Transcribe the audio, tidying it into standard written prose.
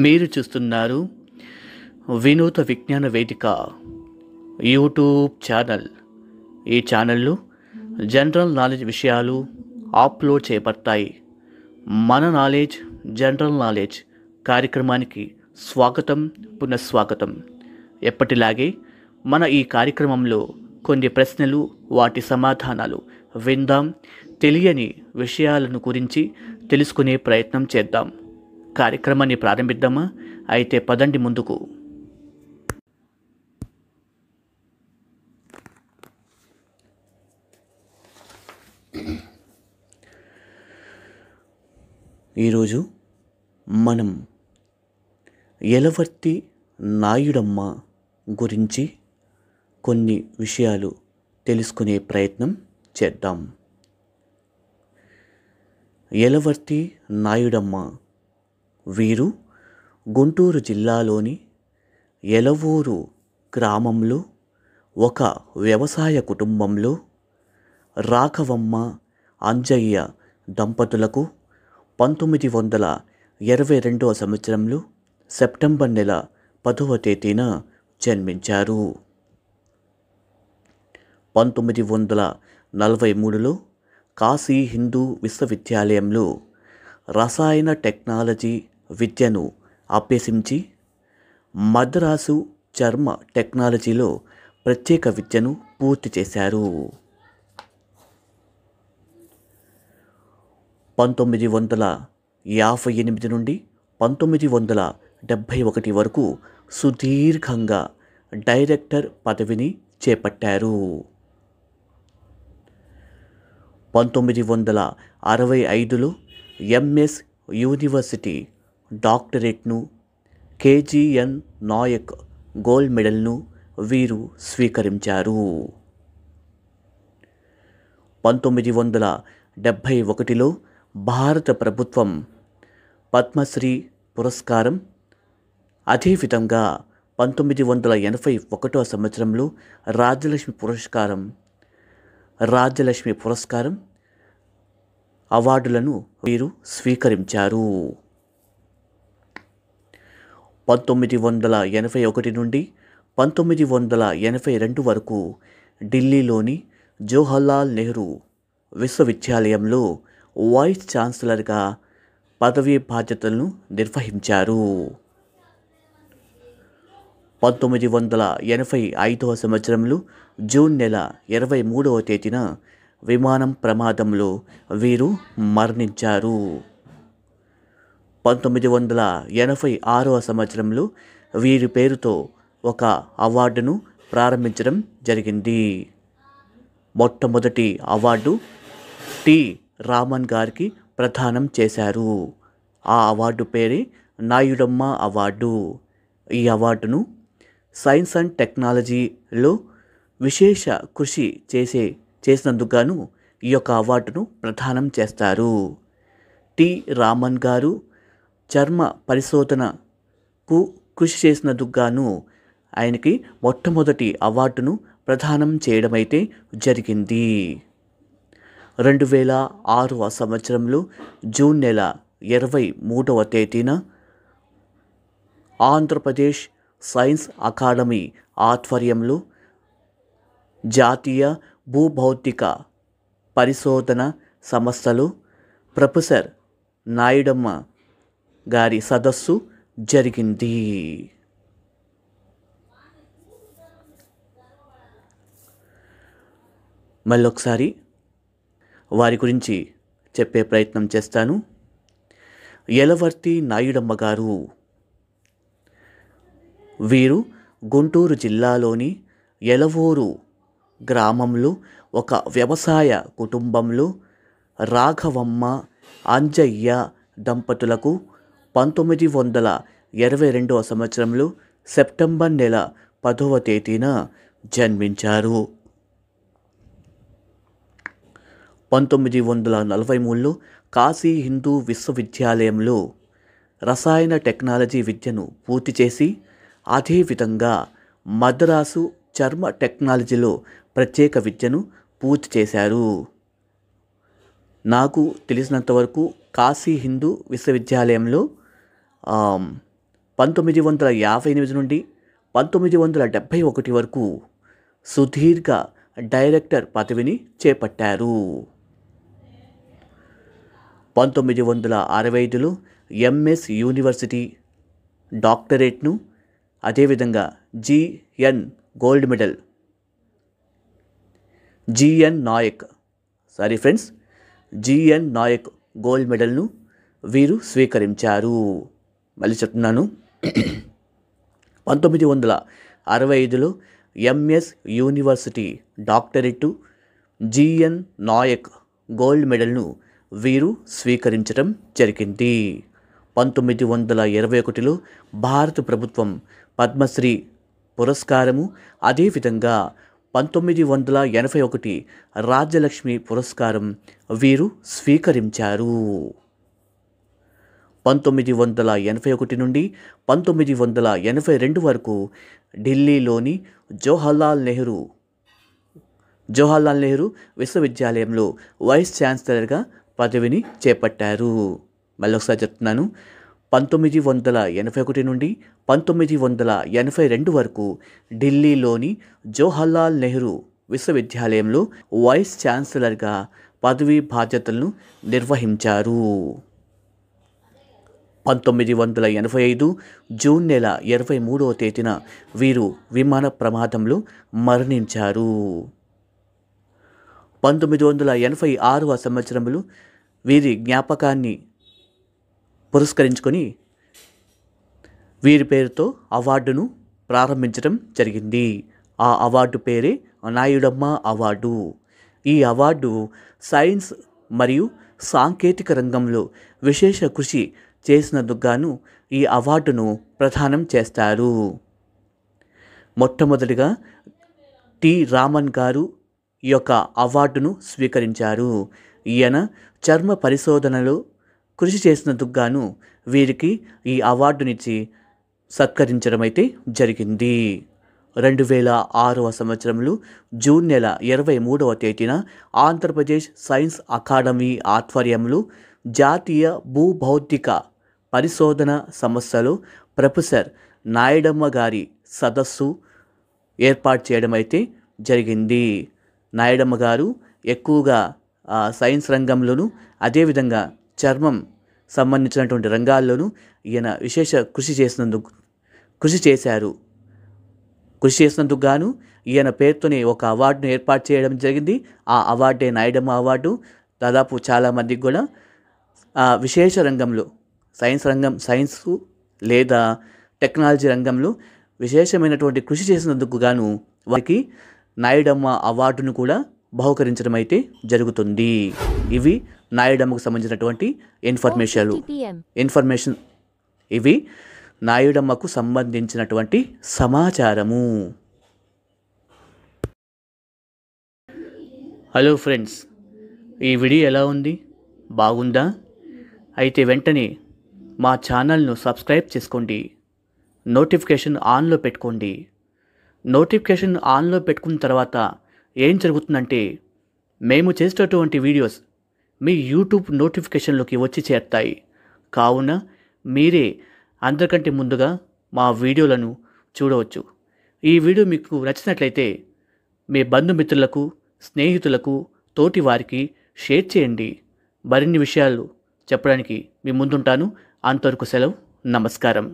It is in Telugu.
మీరు చూస్తున్నారు వినూత విజ్ఞాన వేదిక యూట్యూబ్ ఛానల్. ఈ ఛానల్లో జనరల్ నాలెడ్జ్ విషయాలు అప్లోడ్ చేయబడతాయి. మన నాలెడ్జ్ జనరల్ నాలెడ్జ్ కార్యక్రమానికి స్వాగతం, పునఃస్వాగతం. ఎప్పటిలాగే మన ఈ కార్యక్రమంలో కొన్ని ప్రశ్నలు, వాటి సమాధానాలు విందాం. తెలియని విషయాలను గురించి తెలుసుకునే ప్రయత్నం చేద్దాం. కార్యక్రమాన్ని ప్రారంభిద్దామా? అయితే పదండి ముందుకు. ఈరోజు మనం యలవర్తి నాయుడమ్మ గురించి కొన్ని విషయాలు తెలుసుకునే ప్రయత్నం చేద్దాం. యలవర్తి నాయుడమ్మ వీరు గుంటూరు జిల్లాలోని యలవూరు గ్రామంలో ఒక వ్యవసాయ కుటుంబంలో రాఘవమ్మ, అంజయ్య దంపతులకు 1922 సంవత్సరంలో సెప్టెంబర్ నెల 10వ తేదీన జన్మించారు. 1943లో కాశీ హిందూ విశ్వవిద్యాలయంలో రసాయన టెక్నాలజీ విద్యను అభ్యసించి మద్రాసు చర్మ టెక్నాలజీలో ప్రత్యేక విద్యను పూర్తి చేశారు. 1958 నుండి 1971 వరకు సుదీర్ఘంగా డైరెక్టర్ పదవిని చేపట్టారు. 1965లో ఎంఎస్ యూనివర్సిటీ డాక్టరేట్ను, కేజీఎన్ నాయక్ గోల్డ్ మెడల్ను వీరు స్వీకరించారు. 1971లో భారత ప్రభుత్వం పద్మశ్రీ పురస్కారం, అదేవిధంగా 1981 సంవత్సరంలో రాజ్యలక్ష్మి పురస్కారం అవార్డులను వీరు స్వీకరించారు. 1981 నుండి 1982 వరకు ఢిల్లీలోని జవహర్లాల్ నెహ్రూ విశ్వవిద్యాలయంలో వైస్ ఛాన్సలర్గా పదవీ బాధ్యతలను నిర్వహించారు. 1985 సంవత్సరంలో జూన్ నెల 23వ తేదీన విమానం ప్రమాదంలో వీరు మరణించారు. 1986వ సంవత్సరంలో వీరి పేరుతో ఒక అవార్డును ప్రారంభించడం జరిగింది. మొట్టమొదటి అవార్డు టి రామన్ గారికి ప్రదానం చేశారు. ఆ అవార్డు పేరే నాయుడమ్మ అవార్డు. ఈ అవార్డును సైన్స్ అండ్ టెక్నాలజీలో విశేష కృషి చేసినందుకు గాను ఈ యొక్క అవార్డును ప్రదానం చేస్తారు. టి రామన్ గారు చర్మ పరిశోధనకు కృషి చేసినందుకు గాను ఆయనకి మొట్టమొదటి అవార్డును ప్రదానం చేయడం అయితే జరిగింది. 2006వ సంవత్సరంలో జూన్ నెల 23వ తేదీన ఆంధ్రప్రదేశ్ సైన్స్ అకాడమీ ఆధ్వర్యంలో జాతీయ భూభౌతిక పరిశోధన సంస్థలో ప్రొఫెసర్ నాయుడమ్మ గారి సదస్సు జరిగింది. మళ్ళొకసారి వారి గురించి చెప్పే ప్రయత్నం చేస్తాను. యలవర్తి నాయుడమ్మ గారు వీరు గుంటూరు జిల్లాలోని యలవూరు గ్రామంలో ఒక వ్యవసాయ కుటుంబంలో రాఘవమ్మ, అంజయ్య దంపతులకు 1922 సంవత్సరంలో సెప్టెంబర్ నెల 10వ తేదీన జన్మించారు. 1943లో కాశీ హిందూ విశ్వవిద్యాలయంలో రసాయన టెక్నాలజీ విద్యను పూర్తి చేసి, అదేవిధంగా మద్రాసు చర్మ టెక్నాలజీలో ప్రత్యేక విద్యను పూర్తి చేశారు. నాకు తెలిసినంతవరకు కాశీ హిందూ విశ్వవిద్యాలయంలో 1958 నుండి 1971 వరకు సుదీర్ఘ డైరెక్టర్ పదవిని చేపట్టారు. 1965లో ఎంఎస్ యూనివర్సిటీ డాక్టరేట్ను, అదేవిధంగా GN gold medal GN Nayak gold మెడల్ను వీరు స్వీకరించారు. మళ్ళీ చెప్తున్నాను, 1965లో MS university doctorate, GN Nayak gold మెడల్ను వీరు స్వీకరించడం జరిగింది. 1921లో భారత ప్రభుత్వం పద్మశ్రీ పురస్కారము, అదేవిధంగా 1981 రాజ్యలక్ష్మి పురస్కారం వీరు స్వీకరించారు. 1981 నుండి 1982 వరకు ఢిల్లీలోని జవహర్లాల్ నెహ్రూ విశ్వవిద్యాలయంలో వైస్ ఛాన్సలర్గా పదవిని చేపట్టారు. మళ్ళీ ఒకసారి చెప్తున్నాను, 1981 నుండి 1982 వరకు ఢిల్లీలోని జవహర్లాల్ నెహ్రూ విశ్వవిద్యాలయంలో వైస్ ఛాన్సలర్గా పదవీ బాధ్యతలను నిర్వహించారు. 1985 జూన్ నెల 23వ తేదీన వీరు విమాన ప్రమాదంలో మరణించారు. 1986వ సంవత్సరంలో వీరి జ్ఞాపకాన్ని పురస్కరించుకొని వీరి పేరుతో అవార్డును ప్రారంభించడం జరిగింది. ఆ అవార్డు పేరే నాయుడమ్మ అవార్డు. ఈ అవార్డు సైన్స్ మరియు సాంకేతిక రంగంలో విశేష కృషి చేసినందుకు గాను ఈ అవార్డును ప్రదానం చేస్తారు. మొట్టమొదటిగా టి రామన్ గారు ఈ యొక్క అవార్డును స్వీకరించారు. ఈయన చర్మ పరిశోధనలో కృషి చేసినందుకు గాను వీరికి ఈ అవార్డునిచ్చి సత్కరించడం అయితే జరిగింది. 2006వ సంవత్సరంలో జూన్ నెల 23వ తేదీన ఆంధ్రప్రదేశ్ సైన్స్ అకాడమీ ఆధ్వర్యంలో జాతీయ భూభౌతిక పరిశోధన సంస్థలో ప్రొఫెసర్ నాయుడమ్మ గారి సదస్సు ఏర్పాటు చేయడం అయితే జరిగింది. నాయుడమ్మ గారు ఎక్కువగా సైన్స్ రంగంలోనూ, అదేవిధంగా చర్మం సంబంధించినటువంటి రంగాల్లోనూ ఈయన విశేష కృషి చేసినందుకు గాను ఈయన పేరుతోనే ఒక అవార్డును ఏర్పాటు చేయడం జరిగింది. ఆ అవార్డే నాయుడమ్మ అవార్డు. దాదాపు చాలామందికి కూడా విశేష రంగంలో సైన్స్ లేదా టెక్నాలజీ రంగంలో విశేషమైనటువంటి కృషి చేసినందుకు గాను వారికి నాయుడమ్మ అవార్డును కూడా బహుకరించడం అయితే జరుగుతుంది. ఇవి నాయుడమ్మకు సంబంధించినటువంటి ఇన్ఫర్మేషన్ ఇవి నాయుడమ్మకు సంబంధించినటువంటి సమాచారము. హలో ఫ్రెండ్స్, ఈ వీడియో ఎలా ఉంది? బాగుందా? అయితే వెంటనే మా ఛానల్ను సబ్స్క్రైబ్ చేసుకోండి. నోటిఫికేషన్ ఆన్లో పెట్టుకోండి. నోటిఫికేషన్ ఆన్లో పెట్టుకున్న తర్వాత ఏం జరుగుతుందంటే మేము చేసేటటువంటి వీడియోస్ మీ యూట్యూబ్ నోటిఫికేషన్లోకి వచ్చి చేరుతాయి. కావున మీరే అందరికంటే ముందుగా మా వీడియోలను చూడవచ్చు. ఈ వీడియో మీకు నచ్చినట్లయితే మీ బంధుమిత్రులకు, స్నేహితులకు, తోటి వారికి షేర్ చేయండి. మరిన్ని విషయాలు చెప్పడానికి మీ ముందుంటాను. అంతవరకు సెలవు. నమస్కారం.